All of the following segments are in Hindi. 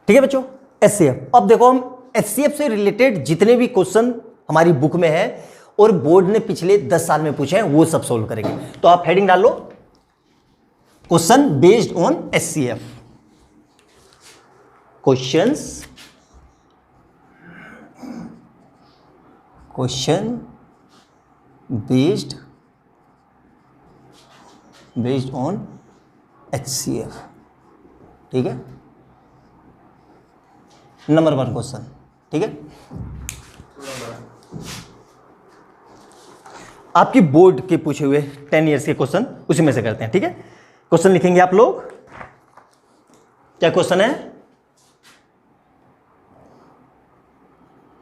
ठीक है बच्चों, एचसीएफ। अब देखो हम एचसीएफ से रिलेटेड जितने भी क्वेश्चन हमारी बुक में है और बोर्ड ने पिछले 10 साल में पूछे हैं वो सब सोल्व करेंगे। तो आप हेडिंग डाल लो, question based on HCF. Question based on HCF. ठीक है, नंबर 1 क्वेश्चन। ठीक है, आपकी बोर्ड के पूछे हुए 10 इयर्स के क्वेश्चन उसी में से करते हैं। ठीक है, क्वेश्चन लिखेंगे आप लोग। क्या क्वेश्चन है?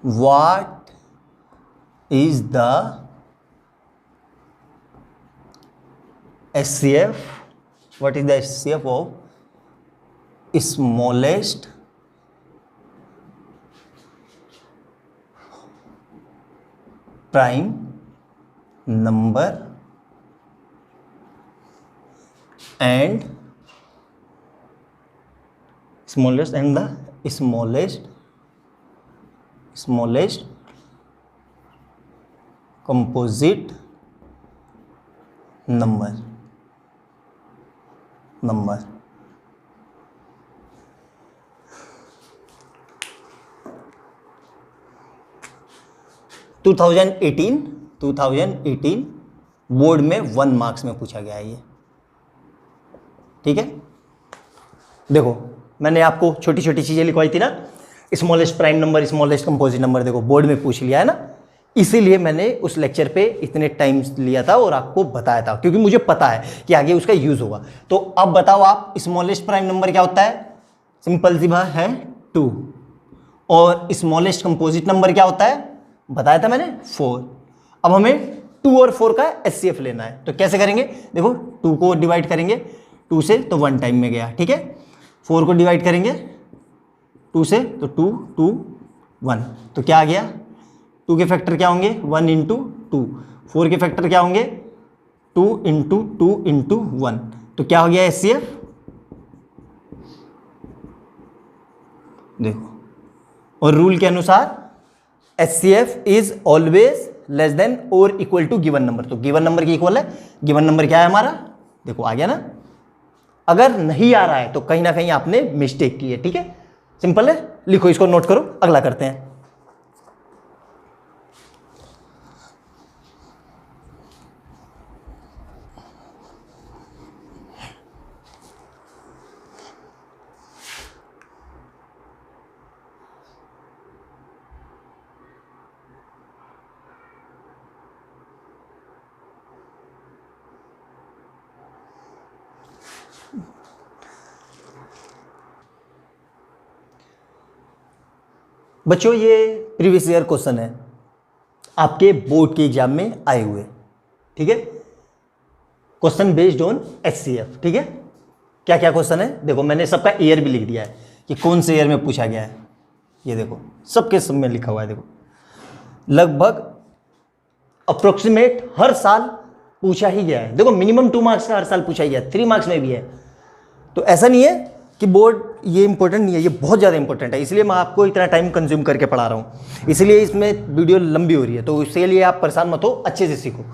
What is the HCF? What is the HCF of smallest prime number and the smallest composite number 2018 board में 1 मार्क्स में पूछा गया है ये। ठीक है, देखो मैंने आपको छोटी छोटी चीजें लिखवाई थी ना, smallest prime number, smallest composite number, देखो बोर्ड में पूछ लिया है ना, इसीलिए मैंने उस लेक्चर पे इतने टाइम लिया था और आपको बताया था, क्योंकि मुझे पता है कि आगे उसका यूज होगा। तो अब बताओ आप, स्मॉलेस्ट प्राइम नंबर क्या होता है? सिंपल सी बात है 2। और स्मॉलेस्ट कंपोजिट नंबर क्या होता है? बताया था मैंने 4। अब हमें 2 और 4 का एचसीएफ लेना है, तो कैसे करेंगे? देखो 2 को डिवाइड करेंगे 2 से तो 1 टाइम में गया। ठीक है, 4 को डिवाइड करेंगे 2 से तो 2 2 1, तो क्या आ गया? 2 के फैक्टर क्या होंगे? 1 इंटू 2। 4 के फैक्टर क्या होंगे? 2 इंटू 2 इंटू 1। तो क्या हो गया एचसीएफ? देखो, और रूल के अनुसार HCF is always less than और इक्वल टू गिवन नंबर। तो गिवन नंबर की इक्वल है। गिवन नंबर क्या है हमारा? देखो आ गया ना। अगर नहीं आ रहा है तो कहीं ना कहीं आपने मिस्टेक की है। ठीक है, सिंपल है, लिखो इसको, नोट करो, अगला करते हैं। बच्चों ये प्रीवियस ईयर क्वेश्चन है, आपके बोर्ड के एग्जाम में आए हुए। ठीक है, क्वेश्चन बेस्ड ऑन एचसीएफ। ठीक है, क्या क्या क्वेश्चन है देखो, मैंने सबका ईयर भी लिख दिया है कि कौन से ईयर में पूछा गया है। ये देखो सबके सब में लिखा हुआ है। देखो लगभग अप्रोक्सीमेट हर साल पूछा ही गया है। देखो मिनिमम 2 मार्क्स का हर साल पूछा ही गया है, 3 मार्क्स में भी है। तो ऐसा नहीं है कि बोर्ड ये इंपॉर्टेंट नहीं है, ये बहुत ज़्यादा इंपॉर्टेंट है, इसलिए मैं आपको इतना टाइम कंज्यूम करके पढ़ा रहा हूँ। इसलिए इसमें वीडियो लंबी हो रही है, तो इसके लिए आप परेशान मत हो, अच्छे से सीखो।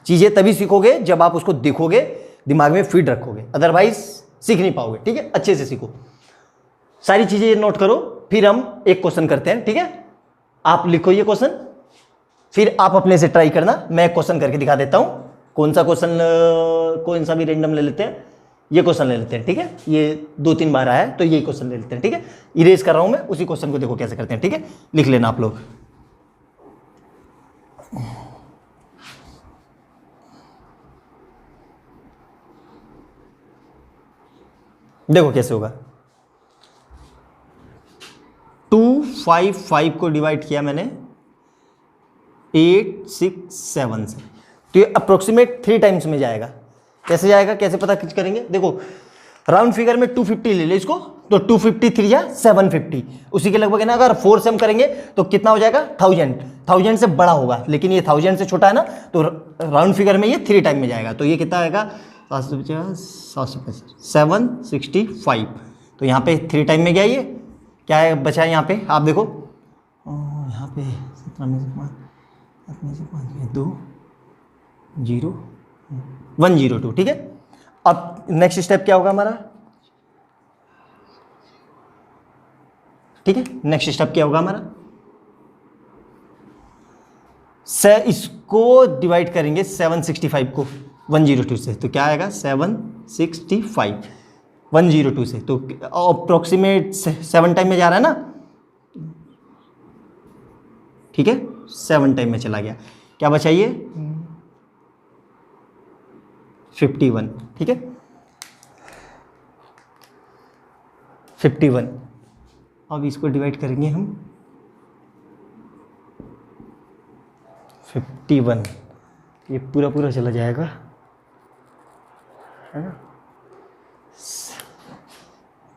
चीज़ें तभी सीखोगे जब आप उसको देखोगे, दिमाग में फीड रखोगे, अदरवाइज सीख नहीं पाओगे। ठीक है, अच्छे से सीखो, सारी चीज़ें नोट करो, फिर हम एक क्वेश्चन करते हैं। ठीक है, आप लिखो ये क्वेश्चन, फिर आप अपने से ट्राई करना। मैं एक क्वेश्चन करके दिखा देता हूँ। कौन सा क्वेश्चन? कौन सा भी रेंडम ले लेते हैं, ये क्वेश्चन ले लेते हैं। ठीक है, ये 2-3 बार आया है तो यही क्वेश्चन ले लेते हैं। ठीक है, इरेज कर रहा हूं मैं, उसी क्वेश्चन को देखो कैसे करते हैं। ठीक है, लिख लेना आप लोग। देखो कैसे होगा। 255 को डिवाइड किया मैंने 867 से, तो ये अप्रोक्सीमेट 3 टाइम्स में जाएगा। कैसे जाएगा, कैसे पता करेंगे? देखो राउंड फिगर में 250 ले ले इसको, तो 253 या 750 उसी के लगभग है ना। अगर 4 से हम करेंगे तो कितना हो जाएगा? 1000 से बड़ा होगा, लेकिन ये 1000 से छोटा है ना, तो राउंड फिगर में ये 3 टाइम में जाएगा। तो ये कितना आएगा? 765, 765, 765। तो यहाँ पे 3 टाइम में गया ये, क्या है बचा है यहाँ पे, आप देखो यहाँ पे 17 में से 5, 7 में से 5 में 2, 0, 102, ठीक है। अब नेक्स्ट स्टेप क्या होगा हमारा, ठीक है, नेक्स्ट स्टेप क्या होगा हमारा, इसको डिवाइड करेंगे 765 को 102 से, तो क्या आएगा 765 102 से, तो अप्रोक्सीमेट 7 टाइम में जा रहा है ना, ठीक है, 7 टाइम में चला गया। क्या बचा ये 51, ठीक है 51। अब इसको डिवाइड करेंगे हम 51, ये पूरा पूरा चला जाएगा, है ना,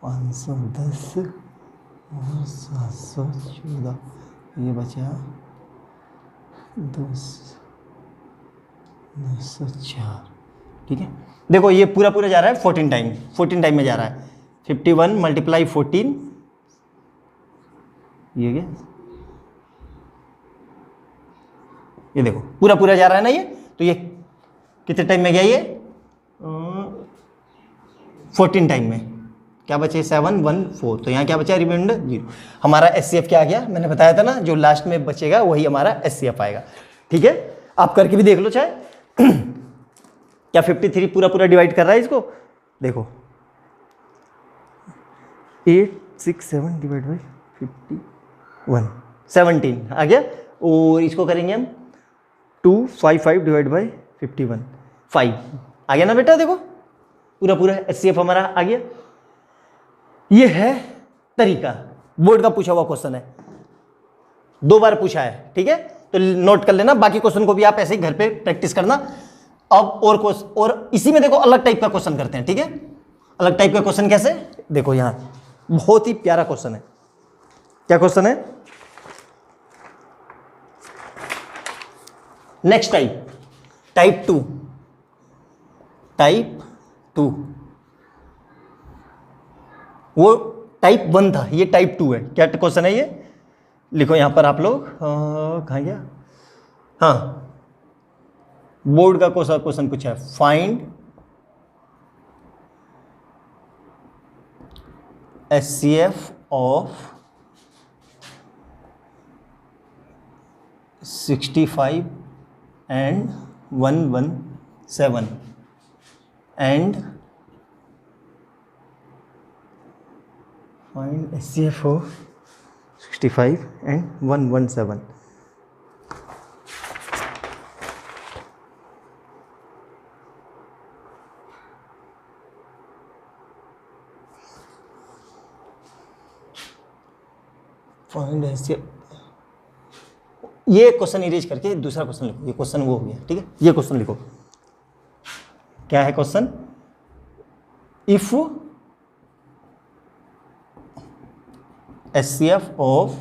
510 और 714, ये बचा 204, ठीक है। देखो ये पूरा पूरा जा रहा है 14 टाइम में जा रहा है, 51 मल्टीप्लाई 14, ये क्या, ये देखो पूरा पूरा जा रहा है ना ये, तो ये कितने टाइम में गया ये 14 टाइम में, क्या बचे 714, तो यहाँ क्या बचा रिमाइंडर 0। हमारा SCF क्या आ गया, मैंने बताया था ना, जो लास्ट में बचेगा वही हमारा SCF आएगा, ठीक है। आप करके भी देख लो चाहे क्या 53 पूरा पूरा डिवाइड कर रहा है इसको, देखो 867 डिवाइड बाई 51, 17 आ गया, और इसको करेंगे हम 255 डिवाइड बाई 51, 5 आ गया ना बेटा, देखो पूरा पूरा SCF हमारा आ गया। ये है तरीका, बोर्ड का पूछा हुआ क्वेश्चन है, 2 बार पूछा है, ठीक है, तो नोट कर लेना, बाकी क्वेश्चन को भी आप ऐसे ही घर पे प्रैक्टिस करना। अब और इसी में देखो अलग टाइप का क्वेश्चन करते हैं, ठीक है, अलग टाइप का क्वेश्चन कैसे, देखो यहां बहुत ही प्यारा क्वेश्चन है, क्या क्वेश्चन है, नेक्स्ट टाइप 2, वो टाइप 1 था, ये टाइप 2 है। क्या क्वेश्चन है ये, लिखो यहां पर आप लोग, कहाँ गया, हाँ बोर्ड का क्वेश्चन पूछा है, find SCF of 65 and 117 and find SCF of 65 and 117। Find SCF, ये क्वेश्चन इरेज करके दूसरा क्वेश्चन लिखो, ये क्वेश्चन वो हो गया, ठीक है, ये क्वेश्चन लिखो, क्या है question, if SCF of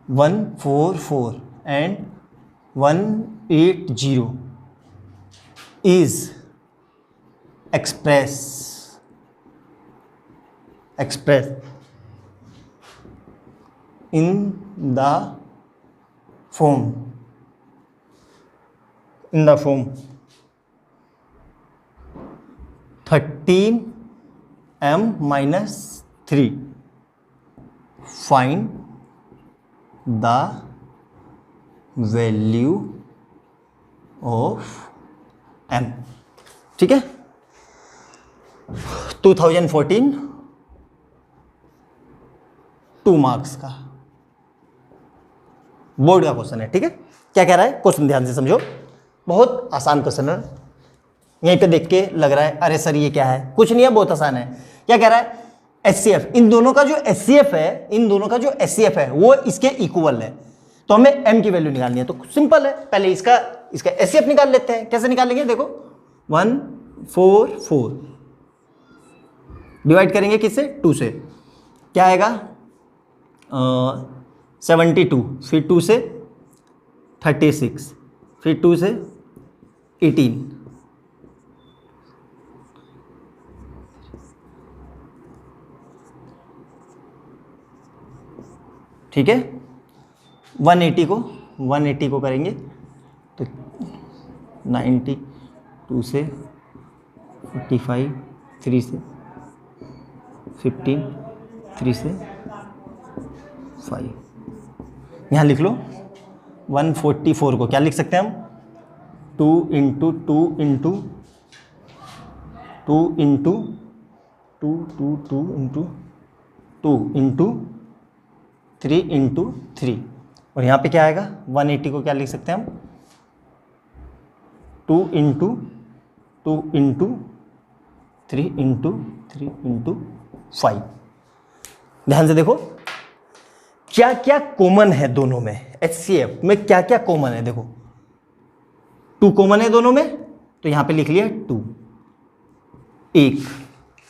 144 and 180 is expressed in the form 13m-3, find the value of m, ठीक है, 2014 2 मार्क्स का बोर्ड का क्वेश्चन है, ठीक है। क्या कह रहा है क्वेश्चन, ध्यान से समझो, बहुत आसान क्वेश्चन है, यहीं पे देख के लग रहा है अरे सर ये क्या है, कुछ नहीं है, बहुत आसान है। क्या कह रहा है SCF, इन दोनों का जो SCF है वो इसके इक्वल है, तो हमें m की वैल्यू निकालनी है, तो सिंपल है, पहले इसका SCF निकाल लेते हैं। कैसे निकालेंगे, देखो 144 डिवाइड करेंगे किससे, 2 से, क्या आएगा 72, फिर 2 से 36, फिर 2 से 18, ठीक है, 180 को करेंगे तो 90, 2 से 45, 3 से 15, 3 से 5, यहाँ लिख लो 144 को क्या लिख सकते हैं हम, 2 into 2 into 2 into 2 2 2 into 2 into 3 into 3, और यहाँ पे क्या आएगा 180 को क्या लिख सकते हैं हम, 2 इंटू 2 इंटू 3 इंटू 3 इंटू 5। ध्यान से देखो क्या क्या कॉमन है दोनों में, HCF में क्या क्या कॉमन है। देखो 2 कॉमन है दोनों में, तो यहां पे लिख लिया 2, 1।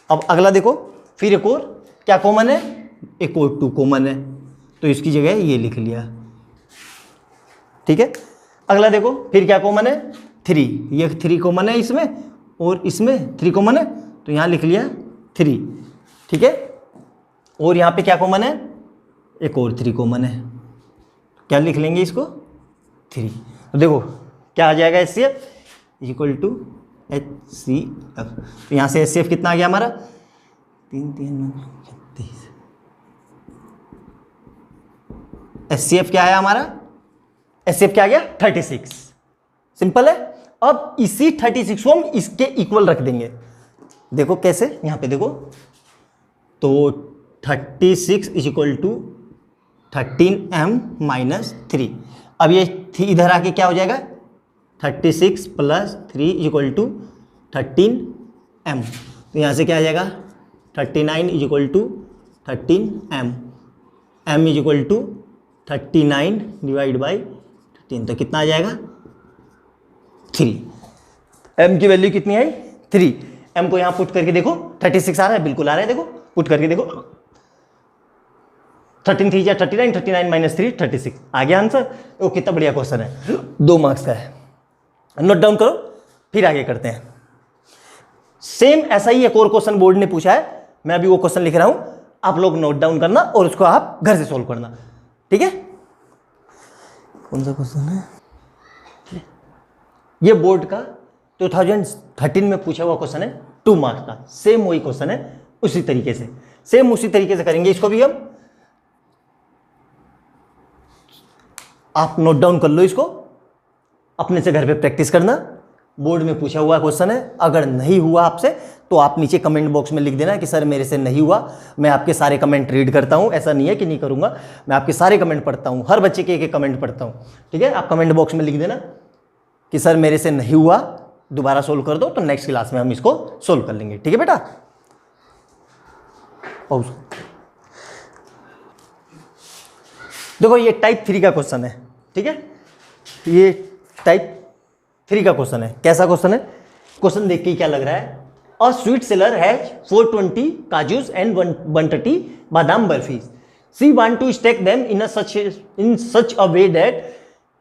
अब अगला देखो, फिर एक और क्या कॉमन है, एक और 2 कॉमन है, तो इसकी जगह ये लिख लिया। ठीक है, अगला देखो फिर क्या कॉमन है, 3, ये 3 कॉमन है इसमें और इसमें 3 कॉमन है, तो यहां लिख लिया 3। ठीक है, और यहां पे क्या कॉमन है, एक और 3 कॉमन है, क्या लिख लेंगे इसको 3। तो देखो क्या आ जाएगा, HCF इक्वल टू HCF। तो यहाँ से HCF कितना आ गया हमारा, 3 3 36। HCF क्या है हमारा, HCF क्या आ गया 36। सिंपल है। अब इसी 36 को हम इसके इक्वल रख देंगे। देखो कैसे, यहां पे देखो, तो 36 is equal to 13m minus 3। अब ये इधर आके क्या हो जाएगा, 36 plus 3 is equal to 13m। तो यहाँ से क्या आ जाएगा, 39 is equal to 13m, m is equal to 39 divide by 13, तो कितना आ जाएगा 3। m की वैल्यू कितनी आई 3। m को यहाँ पुट करके देखो, 36 आ रहा है, बिल्कुल आ रहा है, देखो पुट करके देखो, 13 3 या 39, 39 माइनस 3 36, आ गया आंसर। वो कितना बढ़िया क्वेश्चन है, 2 मार्क्स का है। नोट डाउन करो, फिर आगे करते हैं। सेम ऐसा ही एक और क्वेश्चन बोर्ड ने पूछा है, मैं अभी वो क्वेश्चन लिख रहा हूं, आप लोग नोट डाउन करना और उसको आप घर से सोल्व करना। ठीक है, कौन सा क्वेश्चन है ये, बोर्ड का 2013 में पूछा हुआ क्वेश्चन है, 2 मार्क्स का। सेम वही क्वेश्चन है, उसी तरीके से, सेम उसी तरीके से करेंगे इसको भी हम। आप नोट डाउन कर लो इसको, अपने से घर पे प्रैक्टिस करना। बोर्ड में पूछा हुआ क्वेश्चन है, अगर नहीं हुआ आपसे तो आप नीचे कमेंट बॉक्स में लिख देना कि सर मेरे से नहीं हुआ। मैं आपके सारे कमेंट रीड करता हूं, ऐसा नहीं है कि नहीं करूंगा, मैं आपके सारे कमेंट पढ़ता हूं, हर बच्चे के एक कमेंट पढ़ता हूं। ठीक है, आप कमेंट बॉक्स में लिख देना कि सर मेरे से नहीं हुआ, दोबारा सोल्व कर दो, तो नेक्स्ट क्लास में हम इसको सोल्व कर लेंगे। ठीक है बेटा, पॉज। देखो ये टाइप 3 का क्वेश्चन है। ठीक है, ये टाइप 3 का क्वेश्चन है। कैसा क्वेश्चन है, क्वेश्चन देख के क्या लग रहा है, a sweet seller has 420 kajus and 130 badam barfis. She want to stack them in such a way that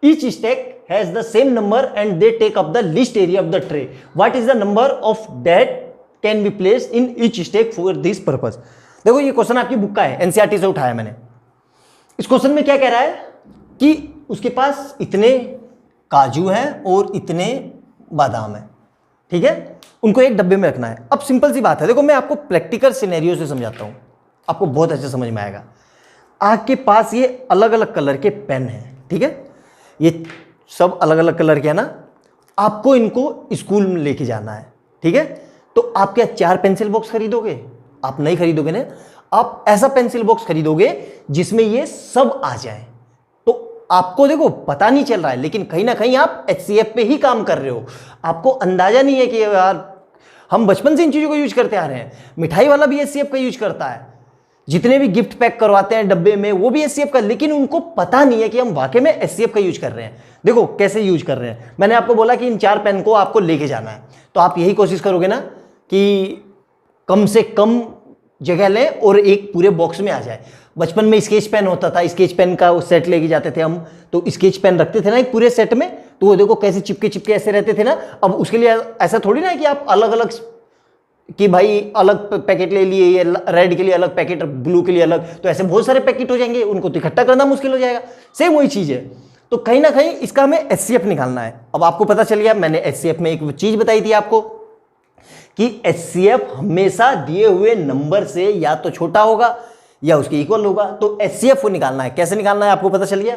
each stack has the same number and they take up the least area of the tray. What is the number of that can be placed in each stack for this purpose? देखो ये क्वेश्चन आपकी बुक का है, एनसीईआरटी से उठाया मैंने। इस क्वेश्चन में क्या कह रहा है कि उसके पास इतने काजू हैं और इतने बादाम हैं। ठीक है, उनको एक डब्बे में रखना है। अब सिंपल सी बात है, देखो मैं आपको प्रैक्टिकल सिनेरियो से समझाता हूं, आपको बहुत अच्छे समझ में आएगा। आपके पास ये अलग अलग कलर के पेन हैं। ठीक है, ये सब अलग अलग कलर के है ना, आपको इनको स्कूल में लेके जाना है। ठीक है, तो आप क्या 4 पेंसिल बॉक्स खरीदोगे? आप नहीं खरीदोगे ना, आप ऐसा पेंसिल बॉक्स खरीदोगे जिसमें ये सब आ जाए। तो आपको देखो पता नहीं चल रहा है, लेकिन कहीं ना कहीं आप HCF पे ही काम कर रहे हो। आपको अंदाजा नहीं है कि यार हम बचपन से इन चीजों को यूज करते आ रहे हैं। मिठाई वाला भी HCF का यूज करता है, जितने भी गिफ्ट पैक करवाते हैं डब्बे में वो भी HCF का, लेकिन उनको पता नहीं है कि हम वाकई में HCF का यूज कर रहे हैं। देखो कैसे यूज कर रहे हैं, मैंने आपको बोला कि इन 4 पेन को आपको लेके जाना है, तो आप यही कोशिश करोगे ना कि कम से कम जगह लें और एक पूरे बॉक्स में आ जाए। बचपन में स्केच पेन होता था, स्केच पेन का वो सेट लेके जाते थे हम, तो स्केच पेन रखते थे ना एक पूरे सेट में, तो वो देखो कैसे चिपके चिपके ऐसे रहते थे ना। अब उसके लिए ऐसा थोड़ी ना है कि आप अलग अलग कि भाई अलग पैकेट ले लिए, ये रेड के लिए अलग पैकेट, ब्लू के लिए अलग, तो ऐसे बहुत सारे पैकेट हो जाएंगे, उनको तो इकट्ठा करना मुश्किल हो जाएगा। सेम वही चीज़ है। तो कहीं ना कहीं इसका हमें HCF निकालना है। अब आपको पता चल गया, मैंने HCF में एक चीज़ बताई थी आपको कि HCF हमेशा दिए हुए नंबर से या तो छोटा होगा या उसके इक्वल होगा। तो HCF को निकालना है। कैसे निकालना है आपको पता चल गया।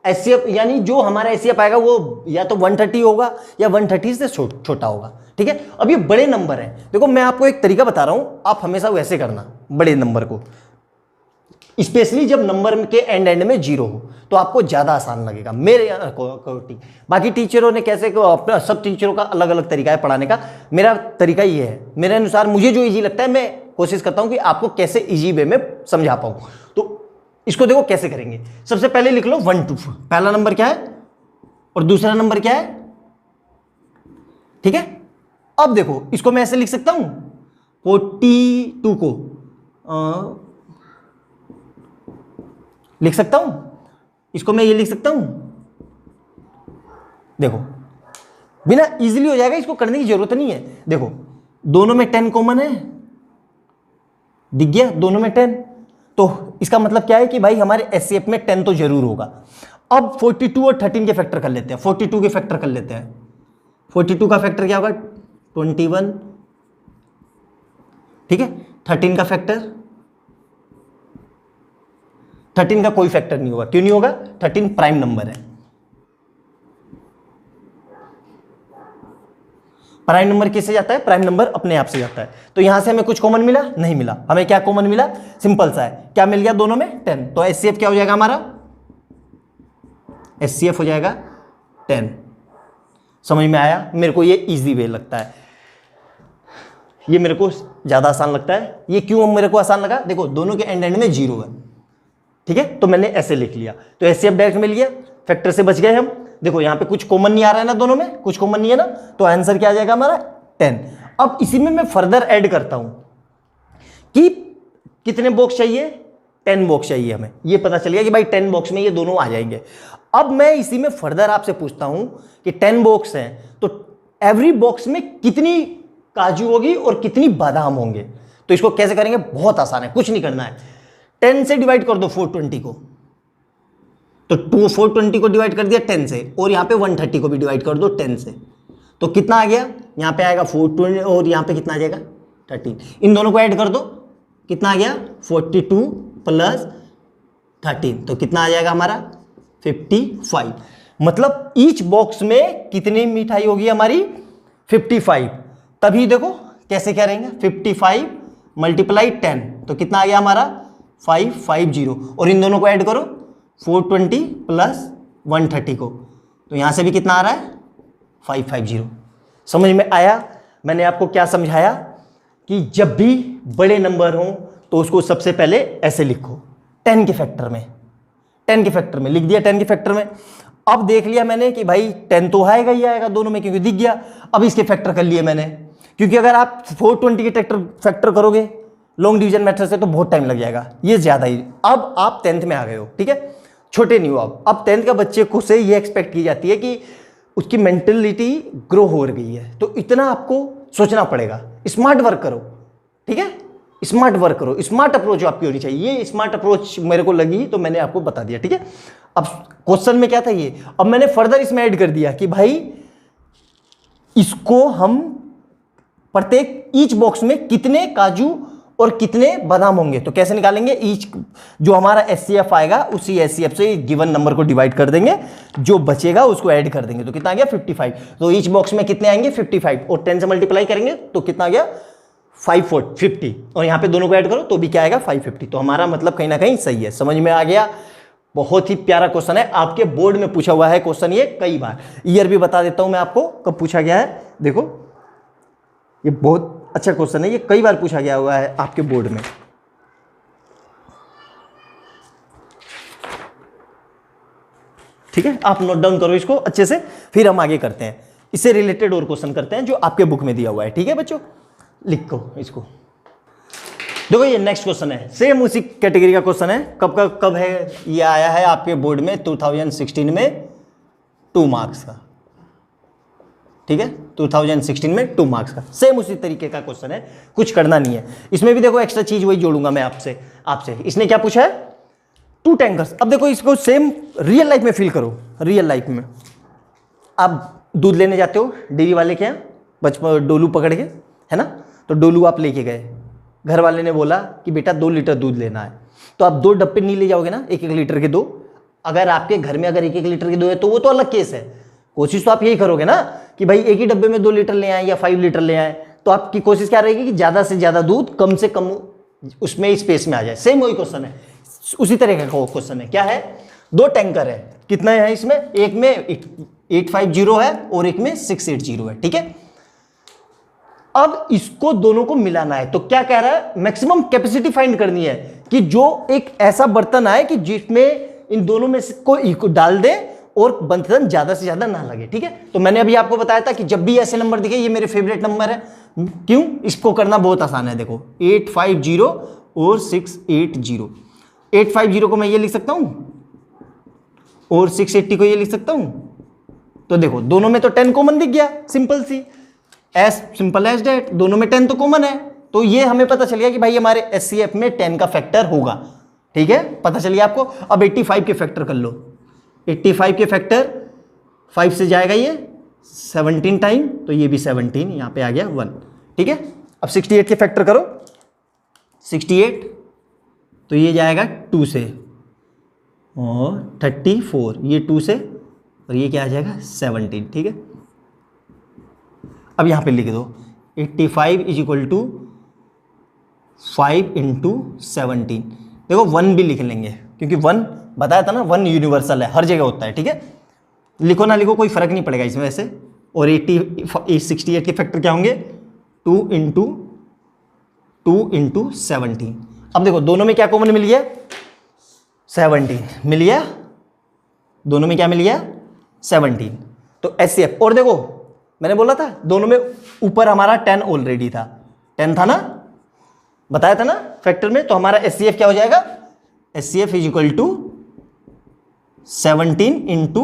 HCF यानी जो हमारा HCF आएगा वो या तो 130 होगा या 130 से छोटा होगा। ठीक है। अब ये बड़े नंबर हैं, देखो मैं आपको एक तरीका बता रहा हूं, आप हमेशा वैसे करना बड़े नंबर को, स्पेशली जब नंबर के एंड में 0 हो तो आपको ज़्यादा आसान लगेगा मेरे अकॉर्डिंग। बाकी टीचरों ने कैसे अपना, सब टीचरों का अलग अलग तरीका है पढ़ाने का, मेरा तरीका ये है, मेरे अनुसार मुझे जो इजी लगता है मैं कोशिश करता हूं कि आपको कैसे इजी वे में समझा पाऊं। तो इसको देखो कैसे करेंगे। सबसे पहले लिख लो 1 2, पहला नंबर क्या है और दूसरा नंबर क्या है। ठीक है। अब देखो इसको मैं ऐसे लिख सकता हूं, 42 को लिख सकता हूं, इसको मैं ये लिख सकता हूं। देखो बिना इजीली हो जाएगा, इसको करने की जरूरत नहीं है। देखो दोनों में 10 कॉमन है, दिख गया दोनों में 10, तो इसका मतलब क्या है कि भाई हमारे HCF में 10 तो जरूर होगा। अब 42 और 13 के फैक्टर कर लेते हैं, 42 के फैक्टर कर लेते हैं। 42 का फैक्टर क्या होगा 21, ठीक है। 13 का फैक्टर, 13 का कोई फैक्टर नहीं होगा। क्यों नहीं होगा, 13 प्राइम नंबर है। प्राइम नंबर किससे जाता है, प्राइम नंबर अपने आप से जाता है। तो यहां से हमें कुछ कॉमन मिला नहीं मिला, हमें क्या कॉमन मिला, सिंपल सा है, क्या मिल गया दोनों में 10। तो HCF क्या हो जाएगा हमारा, HCF हो जाएगा 10। समझ में आया। मेरे को ये इजी वे लगता है, ये मेरे को ज्यादा आसान लगता है। ये क्यों मेरे को आसान लगा, देखो दोनों के एंड में 0 है। ठीक है, तो मैंने ऐसे लिख लिया, तो HCF डायरेक्ट मिल गया, फैक्टर से बच गए हम। देखो यहां पे कुछ कॉमन नहीं आ रहा है ना, दोनों में कुछ कॉमन नहीं है ना, तो आंसर क्या आ जाएगा हमारा 10। अब इसी में मैं फर्दर ऐड करता हूं कि कितने बॉक्स चाहिए, 10 बॉक्स चाहिए हमें। ये पता चल गया कि भाई 10 बॉक्स में ये दोनों आ जाएंगे। अब मैं इसी में फर्दर आपसे पूछता हूं कि 10 बॉक्स हैं तो एवरी बॉक्स में कितनी काजू होगी और कितनी बादाम होंगे। तो इसको कैसे करेंगे, बहुत आसान है, कुछ नहीं करना है। 10 से डिवाइड कर दो 420 को, तो 420 को डिवाइड कर दिया 10 से, और यहां पे 130 को भी डिवाइड कर दो 10 से, तो कितना आ गया, यहां पे आएगा 420 और यहां पे कितना आ जाएगा 13। इन दोनों को ऐड कर दो, कितना आ गया 42 प्लस 13, तो कितना आ जाएगा हमारा 55। मतलब ईच बॉक्स में कितनी मिठाई होगी हमारी 55। तभी देखो कैसे क्या रहेंगे, 55 मल्टीप्लाई 10, तो कितना आ गया हमारा 550। और इन दोनों को ऐड करो 420 प्लस 130 को, तो यहां से भी कितना आ रहा है 550। समझ में आया। मैंने आपको क्या समझाया कि जब भी बड़े नंबर हो तो उसको सबसे पहले ऐसे लिखो 10 के फैक्टर में, 10 के फैक्टर में लिख दिया, 10 के फैक्टर में। अब देख लिया मैंने कि भाई 10 तो आएगा ही आएगा दोनों में, क्योंकि दिख गया। अब इसके फैक्टर कर लिए मैंने, क्योंकि अगर आप 420 के फैक्टर करोगे लॉन्ग डिवीजन मेथड से तो बहुत टाइम लग जाएगा, ये ज्यादा ही। अब आप 10th में आ गए हो, ठीक है, छोटे नहीं हो अब 10th का बच्चे को से ये एक्सपेक्ट की जाती है कि उसकी मेंटलिटी ग्रो हो गई है, तो इतना आपको सोचना पड़ेगा। स्मार्ट वर्क करो, ठीक है, स्मार्ट वर्क करो, स्मार्ट अप्रोच आपकी होनी चाहिए। ये स्मार्ट अप्रोच मेरे को लगी तो मैंने आपको बता दिया, ठीक है। अब क्वेश्चन में क्या था ये, अब मैंने फर्दर इसमें ऐड कर दिया कि भाई इसको हम प्रत्येक ईच बॉक्स में कितने काजू और कितने बादाम होंगे, तो कैसे निकालेंगे, ईच जो हमारा HCF आएगा उसी HCF से गिवन नंबर को डिवाइड कर देंगे, जो बचेगा उसको ऐड कर देंगे, तो कितना आ गया 55। तो ईच बॉक्स में कितने आएंगे 55, और 10 से मल्टीप्लाई करेंगे तो कितना आ गया 550, और यहां पे दोनों को ऐड करो तो भी क्या आएगा 550। तो हमारा मतलब कहीं ना कहीं सही है। समझ में आ गया। बहुत ही प्यारा क्वेश्चन है, आपके बोर्ड में पूछा हुआ है क्वेश्चन ये कई बार। ईयर भी बता देता हूं मैं आपको कब पूछा गया है। देखो ये बहुत अच्छा क्वेश्चन है, ये कई बार पूछा गया हुआ है आपके बोर्ड में। ठीक है, आप नोट डाउन करो इसको अच्छे से, फिर हम आगे करते हैं, इससे रिलेटेड और क्वेश्चन करते हैं जो आपके बुक में दिया हुआ है। ठीक है बच्चों, लिखो इसको। देखो ये नेक्स्ट क्वेश्चन है, सेम उसी कैटेगरी का क्वेश्चन है। कब है ये आया है आपके बोर्ड में 2016 में 2 मार्क्स का। ठीक है, 2016 में 2 मार्क्स का सेम उसी तरीके का क्वेश्चन है, कुछ करना नहीं है। इसमें भी देखो एक्स्ट्रा चीज वही जोड़ूंगा मैं आपसे। इसने क्या पूछा है, 2 टैंकर्स। अब देखो इसको सेम रियल लाइफ में फील करो। रियल लाइफ में आप दूध लेने जाते हो डेयरी वाले के यहाँ, बचपन डोलू पकड़ के, है ना, तो डोलू आप लेके गए, घर वाले ने बोला कि बेटा 2 लीटर दूध लेना है, तो आप 2 डब्बे नहीं ले जाओगे ना, 1-1 लीटर के 2। अगर आपके घर में अगर 1-1 लीटर के 2 है तो वो तो अलग केस है, कोशिश तो आप यही करोगे ना कि भाई एक ही डब्बे में 2 लीटर ले आए या 5 लीटर ले आए, तो आपकी कोशिश क्या रहेगी कि ज़्यादा से ज़्यादा दूध कम से कम उसमें स्पेस में आ जाए। सेम वही क्वेश्चन है, उसी तरह का क्वेश्चन है। क्या है, 2 टैंकर है, कितना है इसमें, एक में 850 है और एक में 680 है, ठीक है। अब इसको दोनों को मिलाना है, तो क्या कह रहा है, मैक्सिमम कैपेसिटी फाइंड करनी है कि जो एक ऐसा बर्तन आए कि जिसमें इन दोनों में से कोई डाल दे और बर्तन ज्यादा से ज्यादा ना लगे, ठीक है। तो मैंने अभी आपको बताया था कि जब भी ऐसे नंबर दिखे, ये मेरे फेवरेट नंबर है। क्यों, इसको करना बहुत आसान है। देखो 850 और 680, 850 को मैं ये लिख सकता हूं और 680 को ये लिख सकता हूं। तो देखो दोनों में तो 10 कॉमन दिख गया, सिंपल सी, एज सिंपल एज डेट, दोनों में 10 तो कॉमन है। तो ये हमें पता चल गया कि भाई हमारे एचसीएफ में 10 का फैक्टर होगा, ठीक है, पता चल गया आपको। अब 85 के फैक्टर कर लो, 85 के फैक्टर 5 से जाएगा ये 17 टाइम, तो ये भी 17, यहां पे आ गया 1, ठीक है। अब 68 के फैक्टर करो, 68 तो ये जाएगा 2 से, और 34 ये 2 से, और ये क्या आ जाएगा 17, ठीक है। अब यहां पे लिख दो 85 इज इक्वल टू 5 इंटू 17। देखो 1 भी लिख लेंगे क्योंकि 1 बताया था ना, 1 यूनिवर्सल है, हर जगह होता है, ठीक है। लिखो ना लिखो कोई फर्क नहीं पड़ेगा इसमें वैसे। और 68 के फैक्टर क्या होंगे, 2 इंटू 17। अब देखो दोनों में क्या कॉमन मिल गया, 17 मिल गया, दोनों में क्या मिल गया 17। तो एचसीएफ, और देखो मैंने बोला था दोनों में ऊपर हमारा 10 ऑलरेडी था, 10 था ना, बताया था ना फैक्टर में। तो हमारा एचसीएफ क्या हो जाएगा, HCF is equal to 17 into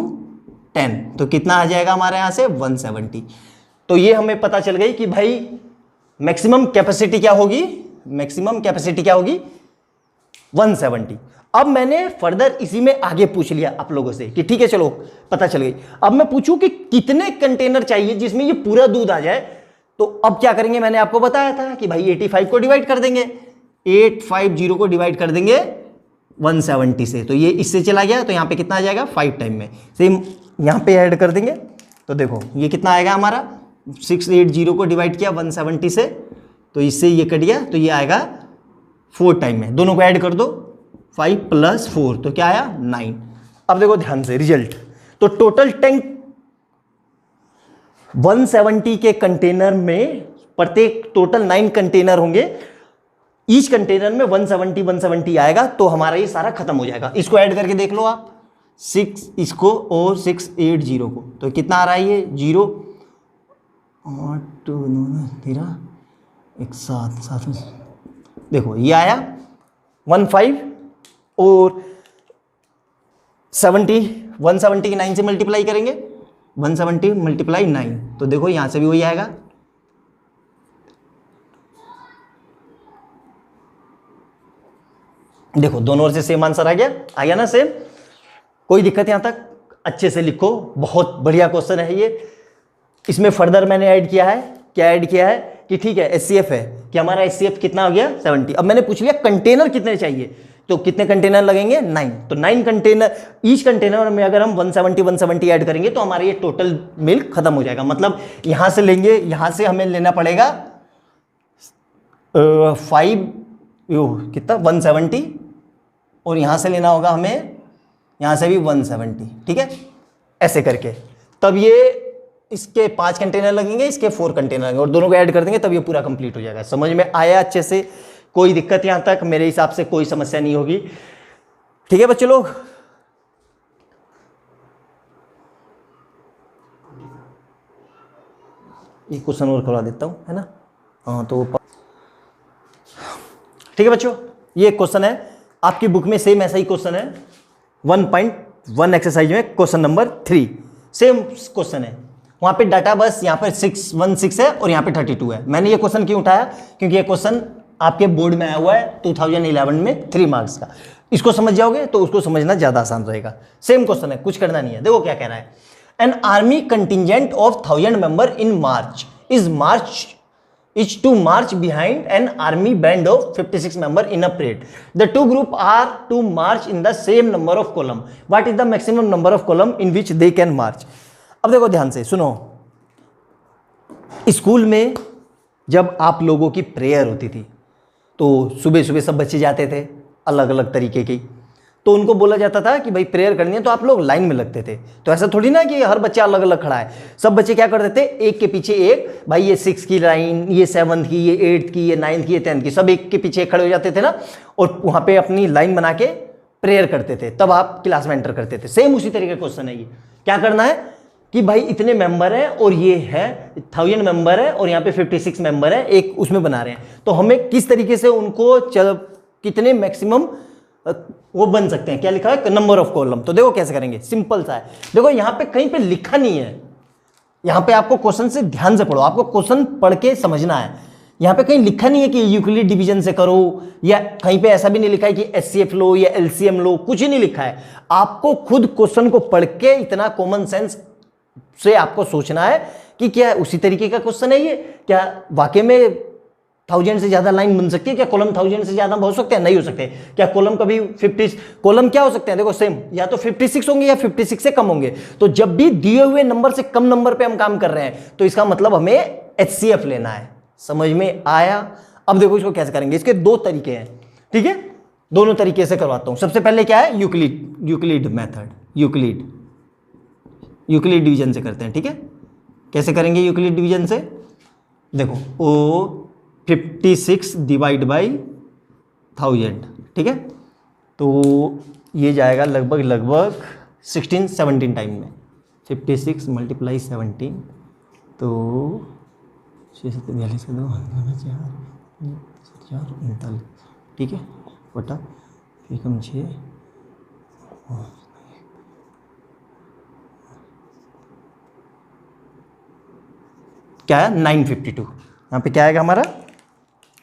10, तो कितना आ जाएगा हमारे यहां से 170। तो ये हमें पता चल गई कि भाई मैक्सिमम कैपेसिटी क्या होगी, मैक्सिमम कैपेसिटी क्या होगी 170। अब मैंने फर्दर इसी में आगे पूछ लिया आप लोगों से कि ठीक है चलो पता चल गई। अब मैं पूछूं कि कितने कंटेनर चाहिए जिसमें ये पूरा दूध आ जाए। तो अब क्या करेंगे, मैंने आपको बताया था कि भाई 85 को डिवाइड कर देंगे, 850 को डिवाइड कर देंगे 170 से, तो ये इससे चला गया, तो यहाँ पे कितना आ जाएगा 5 टाइम में। सेम यहाँ पे ऐड कर देंगे, तो देखो ये कितना आएगा हमारा, 680 को डिवाइड किया 170 से, तो इससे ये कट गया, तो ये आएगा 4 टाइम में। दोनों को ऐड कर दो, 5 + 4, तो क्या आया 9। अब देखो ध्यान से रिजल्ट, तो टोटल टैंक 170 के कंटेनर में प्रत्येक टोटल 9 कंटेनर होंगे, ईच कंटेनर में 170 आएगा, तो हमारा ये सारा खत्म हो जाएगा। इसको ऐड करके देख लो आप, 6 इसको और 680 को, तो कितना आ रहा है ये 0 8 2 13 1 7 देखो ये आया 15 और 70 170 की 9 से मल्टीप्लाई करेंगे, 170 × 9, तो देखो यहां से भी वही आएगा। देखो दोनों ओर से सेम आंसर आ गया ना सेम, कोई दिक्कत यहां तक, अच्छे से लिखो, बहुत बढ़िया क्वेश्चन है ये। इसमें फर्दर मैंने ऐड किया है, क्या ऐड किया है कि ठीक है एचसीएफ है कि हमारा एचसीएफ कितना हो गया 70। अब मैंने पूछ लिया कंटेनर कितने चाहिए, तो कितने कंटेनर लगेंगे 9, तो 9 कंटेनर, ईच कंटेनर में अगर हम 170 ऐड करेंगे तो हमारा ये टोटल मिल्क खत्म हो जाएगा। मतलब यहां से लेंगे, यहां से हमें लेना पड़ेगा 5 कितना 170, और यहां से लेना होगा हमें यहां से भी 170, ठीक है, ऐसे करके। तब ये इसके 5 कंटेनर लगेंगे, इसके 4 कंटेनर लगेंगे, और दोनों को ऐड कर देंगे, तब ये पूरा कंप्लीट हो जाएगा। समझ में आया अच्छे से, कोई दिक्कत यहां तक मेरे हिसाब से कोई समस्या नहीं होगी, ठीक है बच्चे लोग। एक क्वेश्चन और करवा देता हूं, है ना, हाँ तो ठीक है बच्चों, ये क्वेश्चन है आपकी बुक में, सेम ऐसा ही क्वेश्चन है 1.1 एक्सरसाइज में, क्वेश्चन नंबर 3 सेम क्वेश्चन है। वहां पे डाटा बस यहाँ पे 616 है और यहाँ पे 32 है। मैंने ये क्वेश्चन क्यों उठाया, क्योंकि ये क्वेश्चन आपके बोर्ड में आया हुआ है 2011 में 3 मार्क्स का। इसको समझ जाओगे तो उसको समझना ज्यादा आसान रहेगा। सेम क्वेश्चन है, कुछ करना नहीं है। देखो क्या कह रहा है, an army contingent of 1000 member in March is to march behind an army band of 56 member in a parade. The two group are to march in the same number of column. What is the maximum number of column in which they can march? अब देखो ध्यान से सुनो, स्कूल में जब आप लोगों की प्रेयर होती थी तो सुबह सुबह सब बच्चे जाते थे अलग अलग तरीके की, तो उनको बोला जाता था कि भाई प्रेयर करनी है तो आप लोग लाइन में लगते थे। तो ऐसा थोड़ी ना कि हर बच्चा अलग अलग खड़ा है, सब बच्चे क्या करते थे, एक के पीछे एक, भाई ये 6 की लाइन, ये 7th की, ये 8th की, ये 9th की, ये 10th की, सब एक के पीछे खड़े हो जाते थे ना, और वहां पे अपनी लाइन बना के प्रेयर करते थे, तब आप क्लास में एंटर करते थे। सेम उसी तरीके का क्वेश्चन है ये। क्या करना है कि भाई इतने मेंबर है और ये है 1000 मेंबर है और यहाँ पे 56 मेंबर है, एक उसमें बना रहे हैं, तो हमें किस तरीके से उनको कितने मैक्सिमम वो बन सकते हैं, क्या लिखा है, नंबर ऑफ कॉलम। तो देखो कैसे करेंगे, सिंपल सा है। देखो यहाँ पे कहीं पे लिखा नहीं है, यहाँ पे आपको क्वेश्चन से ध्यान से पढ़ो, आपको क्वेश्चन पढ़ के समझना है। यहाँ पे कहीं लिखा नहीं है कि यूक्लिड डिवीजन से करो, या कहीं पे ऐसा भी नहीं लिखा है कि एचसीएफ लो या एलसीएम लो, कुछ ही नहीं लिखा है। आपको खुद क्वेश्चन को पढ़ के इतना कॉमन सेंस से आपको सोचना है कि क्या उसी तरीके का क्वेश्चन है ये, क्या वाकई में 1000 से ज्यादा लाइन बन सकती है, क्या कॉलम 1000 से ज्यादा हो सकते हैं, नहीं हो सकते। क्या कॉलम कभी 50 कॉलम क्या हो सकते हैं, देखो सेम, या तो 56 होंगे या 56 से कम होंगे। तो जब भी दिए हुए नंबर से कम नंबर पे हम काम कर रहे हैं तो इसका मतलब हमें एचसीएफ लेना है। समझ में आया? अब देखो इसको कैसे करेंगे, इसके 2 तरीके हैं, ठीक है, दोनों तरीके से करवाता हूं। सबसे पहले क्या है, यूक्लिड मेथड, यूक्लिड डिवीजन से करते हैं, ठीक है। कैसे करेंगे यूक्लिड डिवीजन से, देखो ओ 56 डिवाइड बाई 1000, ठीक है, तो ये जाएगा लगभग 16-17 टाइम में। 56 मल्टीप्लाई 17, तो 642 4 ठीक है, बटा फिर कम 6, क्या है 952। यहाँ पे क्या आएगा हमारा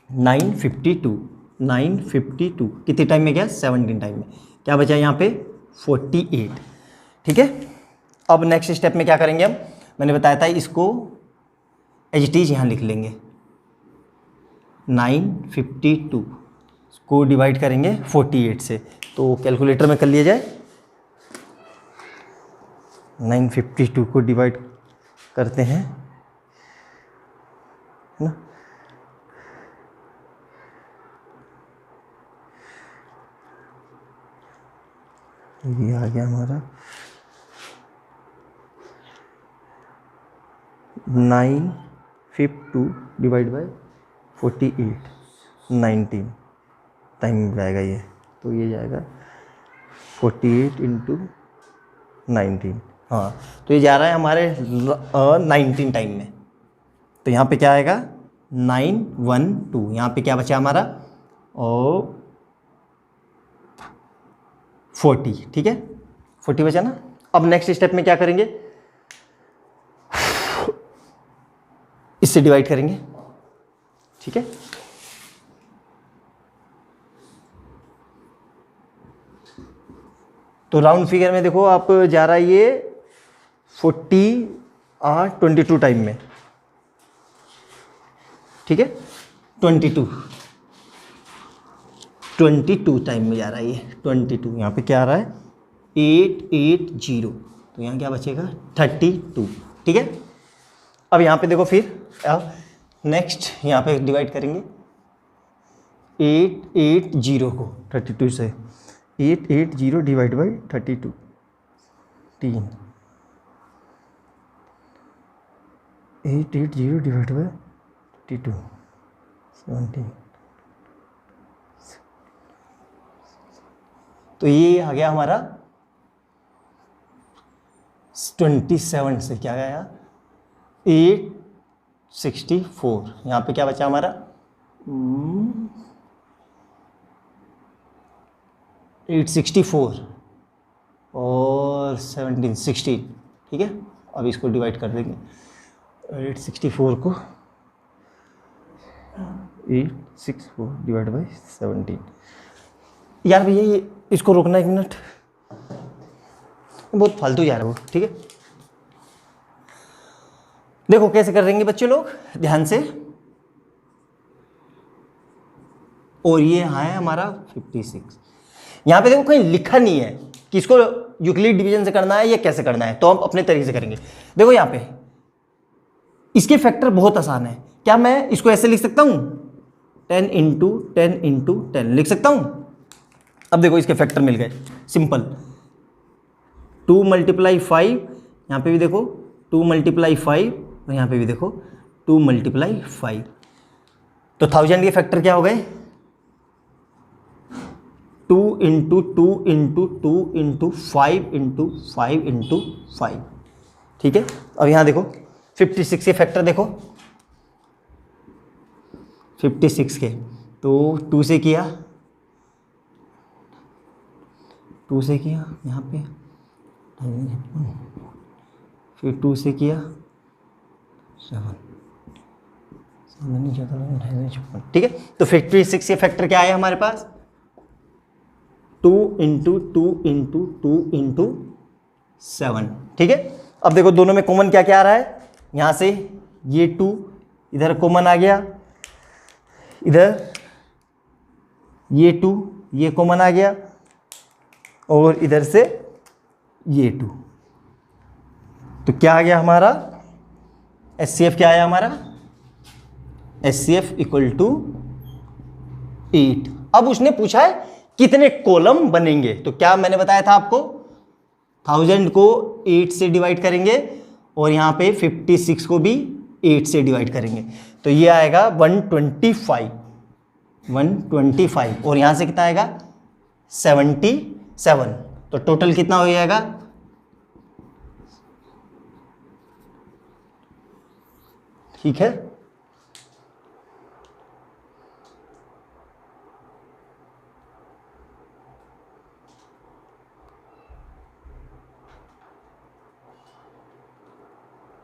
952 कितने टाइम में गया, 17 टाइम में। क्या बचा यहाँ पे 48, ठीक है। अब नेक्स्ट स्टेप में क्या करेंगे हम, मैंने बताया था इसको एज इट इज यहाँ लिख लेंगे। 952 को डिवाइड करेंगे 48 से, तो कैलकुलेटर में कर लिया जाए। 952 को डिवाइड करते हैं, है ना, ये आ गया हमारा 952 डिवाइड बाई 48, 19 टाइम में जाएगा ये, तो ये जाएगा 48 इंटू 19, हाँ, तो ये जा रहा है हमारे 19 टाइम में। तो यहाँ पे क्या आएगा 912, यहाँ पे क्या बचा हमारा और 40, ठीक है, 40 बचा ना। अब नेक्स्ट स्टेप में क्या करेंगे, इससे डिवाइड करेंगे, ठीक है। तो राउंड फिगर में देखो आप जा रहा है ये 22 टाइम में, ठीक है, 22 टाइम में जा रहा है ये 22। यहाँ पे क्या आ रहा है 880, तो यहाँ क्या बचेगा 32, ठीक है। अब यहाँ पे देखो फिर अब नेक्स्ट यहाँ पे डिवाइड करेंगे 880 को 32 से, 880 डिवाइड बाई 32, 3, 880 डिवाइड बाई 32, 17, तो ये आ गया हमारा 27 से क्या गया 864। यहाँ पे क्या बचा हमारा 864 और 17 16, ठीक है। अब इसको डिवाइड कर देंगे 864 को 864 डिवाइड बाई 17। यार भैया ये इसको रोकना 1 मिनट, बहुत फालतू जा रहा है वो, ठीक है। देखो कैसे कर देंगे बच्चे लोग, ध्यान से। और ये है हमारा 56। यहां पे देखो कहीं लिखा नहीं है कि इसको यूक्लिड डिवीजन से करना है या कैसे करना है, तो हम अपने तरीके से करेंगे। देखो यहां पे इसके फैक्टर बहुत आसान है। क्या मैं इसको ऐसे लिख सकता हूं, 10 इंटू 10 इंटू 10 लिख सकता हूं। अब देखो इसके फैक्टर मिल गए, सिंपल। 2 मल्टीप्लाई 5, यहां पे भी देखो 2 मल्टीप्लाई 5, और यहां पे भी देखो 2 मल्टीप्लाई 5। तो 1000 के फैक्टर क्या हो गए, 2 into 2 into 2 into 5 into 5 into 5, ठीक है। अब यहां देखो 56 के फैक्टर देखो, 56 के, तो 2 से किया, 2 से किया यहाँ पे, फिर 2 से किया 7, ठीक है। तो 56 के फैक्टर क्या आया हमारे पास, 2 इंटू 2 इंटू 2 इंटू 7, ठीक है। अब देखो दोनों में कॉमन क्या क्या आ रहा है, यहां से ये 2 इधर कॉमन आ गया, इधर ये 2 ये कॉमन आ गया, और इधर से ये 2। तो क्या आ गया हमारा HCF, क्या आया हमारा HCF इक्वल टू 8। अब उसने पूछा है कितने कॉलम बनेंगे, तो क्या मैंने बताया था आपको, 1000 को 8 से डिवाइड करेंगे और यहाँ पे 56 को भी 8 से डिवाइड करेंगे, तो ये आएगा 125, और यहाँ से कितना आएगा 77। तो टोटल कितना हो जाएगा, ठीक है।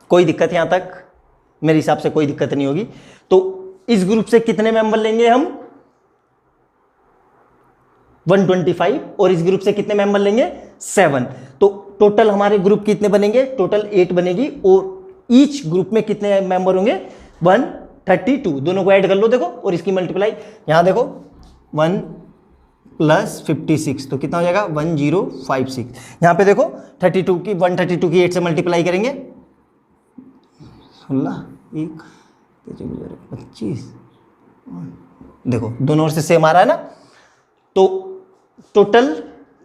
कोई दिक्कत यहां तक, मेरे हिसाब से कोई दिक्कत नहीं होगी। तो इस ग्रुप से कितने मेंबर लेंगे हम, 125, और इस ग्रुप से कितने मेंबर लेंगे 7। तो टोटल हमारे ग्रुप कितने बनेंगे, टोटल 8 बनेगी, और ईच ग्रुप में कितने मेंबर होंगे 132। दोनों को ऐड कर लो देखो, और इसकी मल्टीप्लाई, यहां देखो 1 प्लस 56, तो कितना हो जाएगा 1056। यहां पे देखो 132 की 8 से मल्टीप्लाई करेंगे, 16 1 25, देखो दोनों ओर से सेम आ रहा है ना। तो टोटल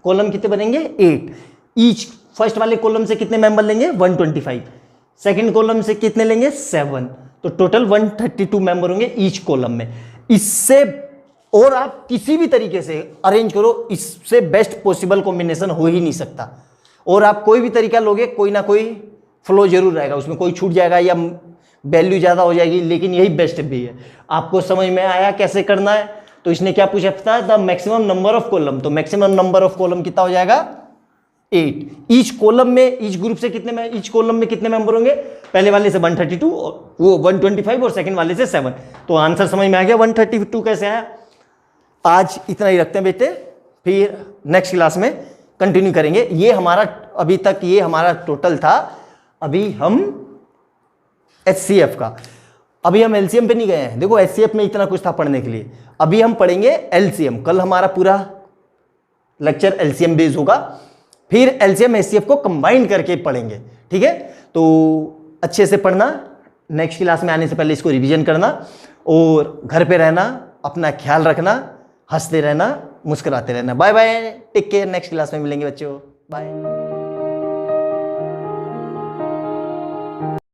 कॉलम कितने बनेंगे 8। ईच फर्स्ट वाले कॉलम से कितने मेंबर लेंगे 125, सेकंड कॉलम से कितने लेंगे 7, तो टोटल 132 मेंबर होंगे ईच कॉलम में। इससे और आप किसी भी तरीके से अरेंज करो, इससे बेस्ट पॉसिबल कॉम्बिनेशन हो ही नहीं सकता। और आप कोई भी तरीका लोगे, कोई ना कोई फ्लो जरूर रहेगा, उसमें कोई छूट जाएगा या वैल्यू ज़्यादा हो जाएगी, लेकिन यही बेस्ट भी है। आपको समझ में आया कैसे करना है। तो इसने क्या पूछा था, the maximum number of column, तो मैक्सिमम नंबर ऑफ कॉलम कितना हो जाएगा 8। ईच कॉलम में, ईच ग्रुप से कितने, ईच कॉलम में कितने मेंबर होंगे, पहले वाले से 132, वो 125, और सेकंड वाले से 7। तो आंसर समझ में आ गया 132 कैसे आया। आज इतना ही रखते हैं बेटे, फिर नेक्स्ट क्लास में कंटिन्यू करेंगे। ये हमारा अभी तक ये हमारा टोटल था। अभी हम HCF का, अभी हम LCM पे नहीं गए हैं। देखो HCF में इतना कुछ था पढ़ने के लिए, अभी हम पढ़ेंगे LCM। कल हमारा पूरा लेक्चर LCM बेस्ड होगा, फिर LCM HCF को कंबाइन करके पढ़ेंगे, ठीक है। तो अच्छे से पढ़ना, नेक्स्ट क्लास में आने से पहले इसको रिवीजन करना, और घर पे रहना, अपना ख्याल रखना, हंसते रहना, मुस्कुराते रहना। Bye bye, take care, next class में मिलेंगे बच्चों, बाय।